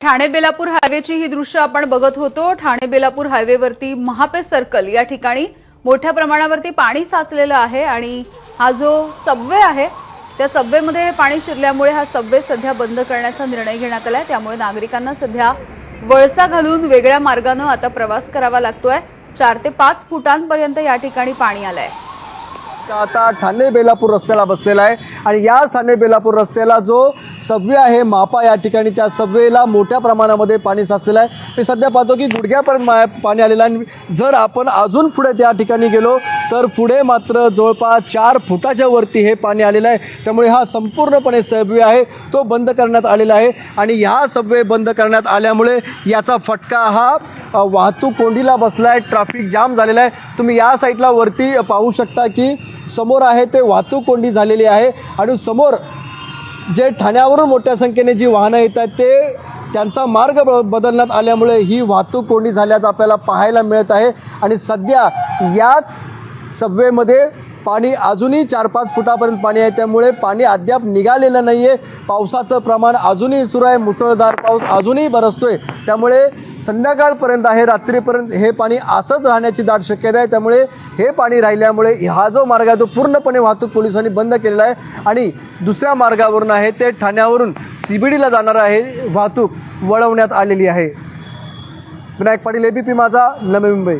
ठाणे बेलापूर हायवेची ही दृश्य आपण बघत होतो। ठाणे बेलापूर हायवेवरती महापे सर्कल या ठिकाणी मोठ्या प्रमाणावरती पाणी साचलेलं आहे आणि हा जो सबवे आहे त्या सबवेमध्ये पाणी शिरल्यामुळे हा सबवे सध्या बंद करण्याचा निर्णय घेण्यात आलाय। त्यामुळे नागरिकांना सध्या वळसा घालून वेगळ्या मार्गाने आता प्रवास करावा लागतोय। 4 ते 5 फुटांपर्यंत या ठिकाणी पाणी आलंय। आता ठाणे बेलापूर रस्त्याला बसलेला आहे आणि या ठाणे बेलापूर रस्त्याला जो सबवे आहे मापा या ठिकाणी त्या सबवेला मोठ्या प्रमाणामध्ये पाणी साचलेलं आहे। मी सध्या पाहतो की गुडघ्यापर्यंत पाणी आलेलं आहे। जर आपण अजून पुढे त्या ठिकाणी गेलो तर पुढे मात्र जवळपास 4 फुटाच्या वरती हे पाणी आलेलं आहे। त्यामुळे हा संपूर्णपणे सबवे आहे तो बंद करण्यात आलेला आहे आणि ह्या सबवे बंद करण्यात आल्यामुळे याचा फटका हा वाहतूक कोंडीला बसला आहे। ट्रॅफिक जाम झालेला आहे। तुम्ही या साईडला वरती पाहू शकता की समोर आहे ते वाहतूक कोंडी झालेली आहे आणि समोर जे ठाण्यावरून मोठ्या संख्येने जी वाहनं येतात ते त्यांचा मार्ग बदलण्यात आल्यामुळे ही वाहतूक कोंडी झाल्याचं आपल्याला पाहायला मिळत आहे। आणि सध्या याच सबवेमध्ये पाणी अजूनही 4-5 फुटापर्यंत पाणी आहे। त्यामुळे पाणी अद्याप निघालेलं नाही आहे। पावसाचं प्रमाण अजूनही सुरू आहे। मुसळधार पाऊस अजूनही बरसतोय। त्यामुळे संध्याकाळपर्यंत आहे रात्रीपर्यंत हे पाणी असंच राहण्याची दाट शक्यता आहे। त्यामुळे हे पाणी राहिल्यामुळे हा जो मार्ग आहे तो पूर्णपणे वाहतूक पोलिसांनी बंद केलेला आहे आणि दुसऱ्या मार्गावरून आहे ते ठाण्यावरून CBDला जाणार आहे वाहतूक वळवण्यात आलेली आहे। विनायक पाटील, ABP माझा, नवी मुंबई।